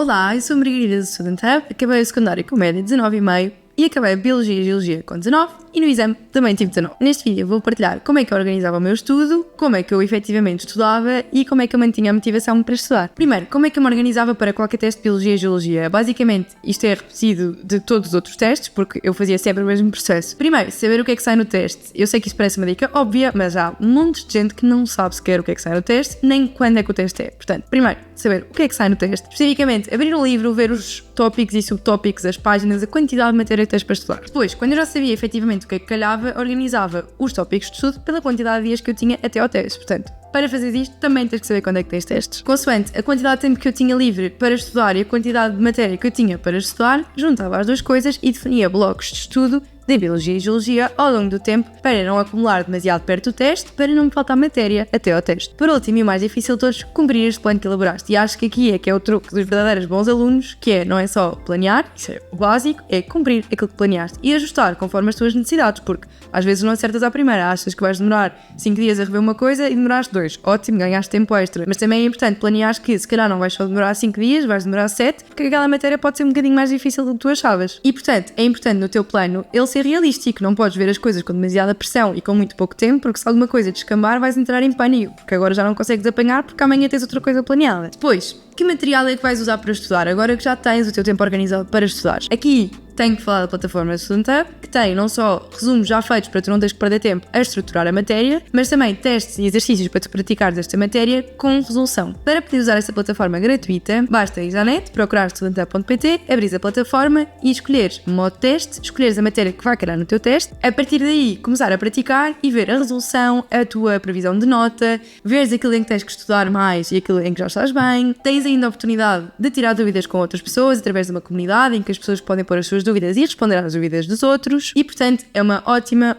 Olá, eu sou a Margarida do Student Hub, acabei o secundário com média 19,5 e acabei Biologia e Geologia com 19 e no exame também tive 19. Neste vídeo vou partilhar como é que eu organizava o meu estudo, como é que eu efetivamente estudava e como é que eu mantinha a motivação para estudar. Primeiro, como é que eu me organizava para qualquer teste de Biologia e Geologia? Basicamente, isto é repetido de todos os outros testes, porque eu fazia sempre o mesmo processo. Primeiro, saber o que é que sai no teste. Eu sei que isto parece uma dica óbvia, mas há um monte de gente que não sabe sequer o que é que sai no teste, nem quando é que o teste é. Portanto, primeiro, saber o que é que sai no teste. Especificamente, abrir um livro, ver os tópicos e subtópicos, as páginas, a quantidade de matéria que tens para estudar. Depois, quando eu já sabia efetivamente o que é que calhava, organizava os tópicos de estudo pela quantidade de dias que eu tinha até ao teste. Portanto, para fazer isto, também tens que saber quando é que tens testes. Consoante a quantidade de tempo que eu tinha livre para estudar e a quantidade de matéria que eu tinha para estudar, juntava as duas coisas e definia blocos de estudo de Biologia e Geologia ao longo do tempo para não acumular demasiado perto do teste, para não me faltar matéria até ao teste. Por último e o mais difícil de todos, cumprir este plano que elaboraste. E acho que aqui é que é o truque dos verdadeiros bons alunos, que é, não é só planear, isso é o básico, é cumprir aquilo que planeaste e ajustar conforme as tuas necessidades, porque às vezes não acertas à primeira, achas que vais demorar 5 dias a rever uma coisa e demoraste 2. Ótimo, ganhaste tempo extra. Mas também é importante planear que se calhar não vais só demorar 5 dias, vais demorar 7, porque aquela matéria pode ser um bocadinho mais difícil do que tu achavas. E portanto, é importante no teu plano ele ser realístico, não podes ver as coisas com demasiada pressão e com muito pouco tempo, porque se alguma coisa descambar vais entrar em pânico, porque agora já não consegues apanhar porque amanhã tens outra coisa planeada. Depois, que material é que vais usar para estudar agora que já tens o teu tempo organizado para estudar? Aqui tenho que falar da plataforma Student Hub, que tem não só resumos já feitos para tu não teres que perder tempo a estruturar a matéria, mas também testes e exercícios para tu praticares esta matéria com resolução. Para poder usar esta plataforma gratuita, basta ir à net, procurar studenthub.pt, abrir a plataforma e escolheres modo teste, escolheres a matéria que vai calhar no teu teste, a partir daí começar a praticar e ver a resolução, a tua previsão de nota, veres aquilo em que tens que estudar mais e aquilo em que já estás bem. Tens ainda a oportunidade de tirar dúvidas com outras pessoas através de uma comunidade em que as pessoas podem pôr as suas dúvidas e responder às dúvidas dos outros e, portanto, é uma ótima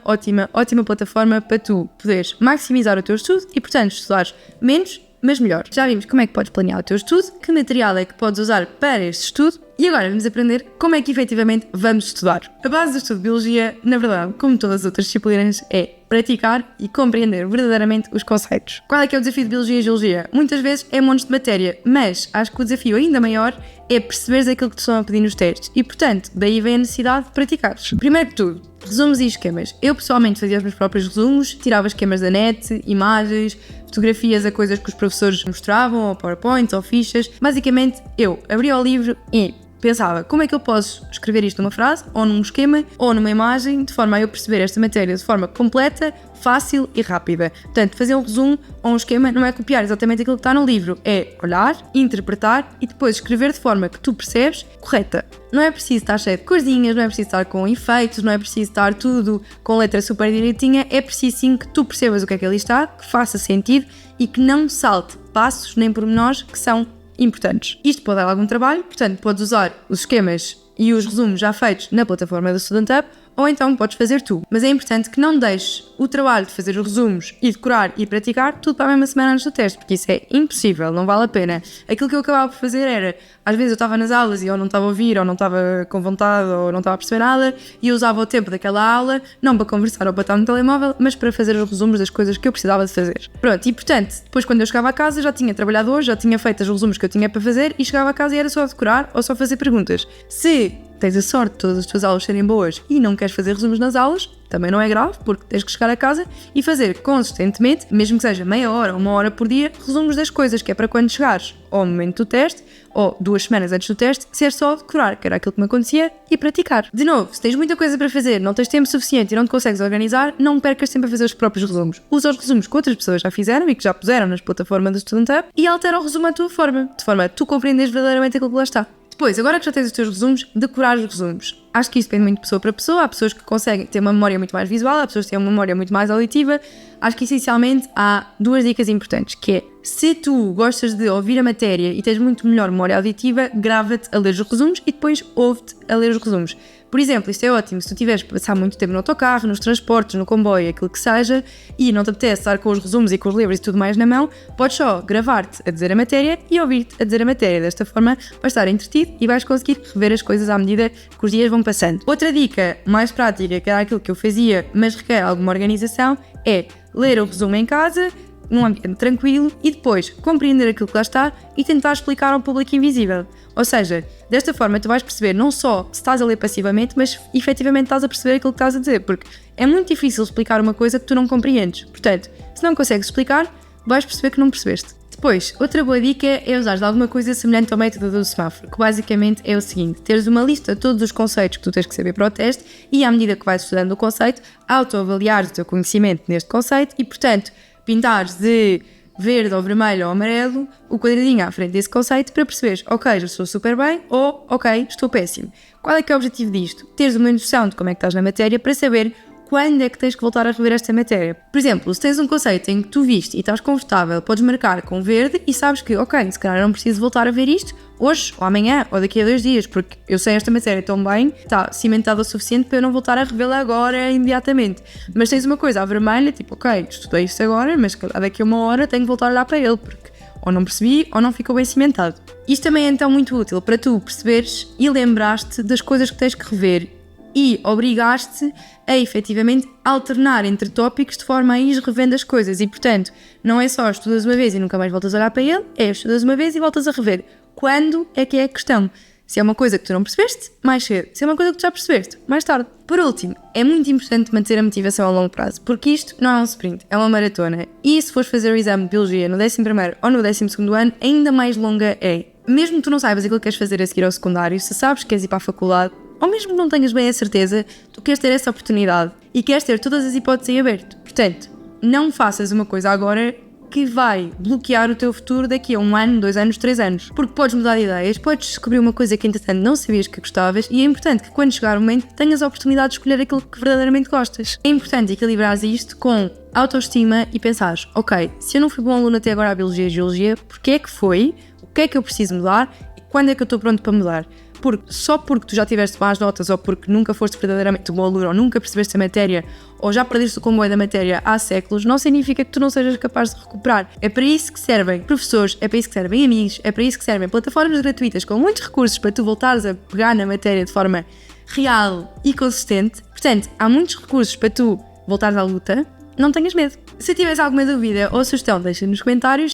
plataforma para tu poderes maximizar o teu estudo e, portanto, estudares menos, mas melhor. Já vimos como é que podes planear o teu estudo, que material é que podes usar para este estudo e agora vamos aprender como é que efetivamente vamos estudar. A base do estudo de Biologia, na verdade, como todas as outras disciplinas, é praticar e compreender verdadeiramente os conceitos. Qual é que é o desafio de Biologia e Geologia? Muitas vezes é montes de matéria, mas acho que o desafio ainda maior é perceberes aquilo que te estão a pedir nos testes e, portanto, daí vem a necessidade de praticares. Primeiro que tudo, resumos e esquemas. Eu pessoalmente fazia os meus próprios resumos, tirava esquemas da net, imagens, fotografias a coisas que os professores mostravam, ou PowerPoints, ou fichas. Basicamente, eu abria o livro e pensava, como é que eu posso escrever isto numa frase, ou num esquema, ou numa imagem, de forma a eu perceber esta matéria de forma completa, fácil e rápida. Portanto, fazer um resumo ou um esquema não é copiar exatamente aquilo que está no livro, é olhar, interpretar e depois escrever de forma que tu percebes correta. Não é preciso estar cheio de corzinhas, não é preciso estar com efeitos, não é preciso estar tudo com letra super direitinha, é preciso sim que tu percebas o que é que ali está, que faça sentido e que não salte passos nem pormenores que são importantes. Isto pode dar algum trabalho, portanto podes usar os esquemas e os resumos já feitos na plataforma da Student Hub ou então podes fazer tu. Mas é importante que não deixes o trabalho de fazer os resumos e decorar e praticar tudo para a mesma semana antes do teste, porque isso é impossível, não vale a pena. Aquilo que eu acabava por fazer era, às vezes eu estava nas aulas e eu não estava a ouvir, ou não estava com vontade, ou não estava a perceber nada, e eu usava o tempo daquela aula, não para conversar ou para estar no telemóvel, mas para fazer os resumos das coisas que eu precisava de fazer. Pronto, e portanto, depois quando eu chegava a casa já tinha trabalhado hoje, já tinha feito os resumos que eu tinha para fazer e chegava a casa e era só decorar ou só fazer perguntas. Se tens a sorte de todas as tuas aulas serem boas e não queres fazer resumos nas aulas, também não é grave, porque tens que chegar a casa e fazer consistentemente, mesmo que seja meia hora ou uma hora por dia, resumos das coisas, que é para quando chegares ao momento do teste, ou 2 semanas antes do teste, ser só decorar, que era aquilo que me acontecia, e praticar. De novo, se tens muita coisa para fazer, não tens tempo suficiente e não te consegues organizar, não percas tempo a fazer os próprios resumos. Usa os resumos que outras pessoas já fizeram e que já puseram nas plataformas do Student Hub e altera o resumo à tua forma, de forma a tu compreenderes verdadeiramente aquilo que lá está. Depois, agora que já tens os teus resumos, decorar os resumos. Acho que isso depende muito de pessoa para pessoa. Há pessoas que conseguem ter uma memória muito mais visual, há pessoas que têm uma memória muito mais auditiva. Acho que essencialmente há 2 dicas importantes, que é, se tu gostas de ouvir a matéria e tens muito melhor memória auditiva, grava-te a ler os resumos e depois ouve-te a ler os resumos. Por exemplo, isto é ótimo, se tu tiveres que passar muito tempo no autocarro, nos transportes, no comboio, aquilo que seja, e não te apetece estar com os resumos e com os livros e tudo mais na mão, podes só gravar-te a dizer a matéria e ouvir-te a dizer a matéria. Desta forma vais estar entretido e vais conseguir rever as coisas à medida que os dias vão passando. Outra dica mais prática, que era aquilo que eu fazia, mas requer alguma organização, é ler o resumo em casa, num ambiente tranquilo e depois compreender aquilo que lá está e tentar explicar ao público invisível. Ou seja, desta forma tu vais perceber não só se estás a ler passivamente, mas efetivamente estás a perceber aquilo que estás a dizer, porque é muito difícil explicar uma coisa que tu não compreendes. Portanto, se não consegues explicar, vais perceber que não percebeste. Depois, outra boa dica é usar alguma coisa semelhante ao método do semáforo, que basicamente é o seguinte: teres uma lista de todos os conceitos que tu tens que saber para o teste e, à medida que vais estudando o conceito, autoavaliares o teu conhecimento neste conceito e, portanto, pintares de verde ou vermelho ou amarelo o quadradinho à frente desse conceito para perceberes, ok, já estou super bem ou, ok, estou péssimo. Qual é que é o objetivo disto? Teres uma noção de como é que estás na matéria para saber quando é que tens que voltar a rever esta matéria. Por exemplo, se tens um conceito em que tu viste e estás confortável, podes marcar com verde e sabes que, ok, se calhar não preciso voltar a ver isto hoje, ou amanhã, ou daqui a 2 dias, porque eu sei esta matéria tão bem, está cimentada o suficiente para eu não voltar a revê-la agora, imediatamente. Mas tens uma coisa à vermelha, tipo, ok, estudei isto agora, mas daqui a 1 hora tenho que voltar a olhar para ele, porque ou não percebi ou não ficou bem cimentado. Isto também é então muito útil para tu perceberes e lembraste das coisas que tens que rever e obrigaste a efetivamente alternar entre tópicos de forma a ir revendo as coisas e, portanto, não é só estudas uma vez e nunca mais voltas a olhar para ele, é estudas uma vez e voltas a rever. Quando é que é a questão? Se é uma coisa que tu não percebeste, mais cedo. Se é uma coisa que tu já percebeste, mais tarde. Por último, é muito importante manter a motivação a longo prazo, porque isto não é um sprint, é uma maratona. E se fores fazer o exame de Biologia no 11º ou no 12º ano, ainda mais longa é. Mesmo que tu não saibas aquilo que queres fazer a seguir ao secundário, se sabes que queres ir para a faculdade, ou mesmo não tenhas bem a certeza, tu queres ter essa oportunidade e queres ter todas as hipóteses em aberto. Portanto, não faças uma coisa agora que vai bloquear o teu futuro daqui a 1 ano, 2 anos, 3 anos. Porque podes mudar de ideias, podes descobrir uma coisa que entretanto não sabias que gostavas e é importante que quando chegar o momento tenhas a oportunidade de escolher aquilo que verdadeiramente gostas. É importante equilibrares isto com autoestima e pensares, ok, se eu não fui bom aluno até agora à Biologia e Geologia, porque é que foi? O que é que eu preciso mudar? E quando é que eu estou pronto para mudar? Porque só porque tu já tiveste más notas ou porque nunca foste verdadeiramente um bom aluno ou nunca percebeste a matéria ou já perdeste o comboio da matéria há séculos, não significa que tu não sejas capaz de recuperar. É para isso que servem professores, é para isso que servem amigos, é para isso que servem plataformas gratuitas com muitos recursos para tu voltares a pegar na matéria de forma real e consistente. Portanto, há muitos recursos para tu voltares à luta, não tenhas medo. Se tiveres alguma dúvida ou sugestão, deixa nos comentários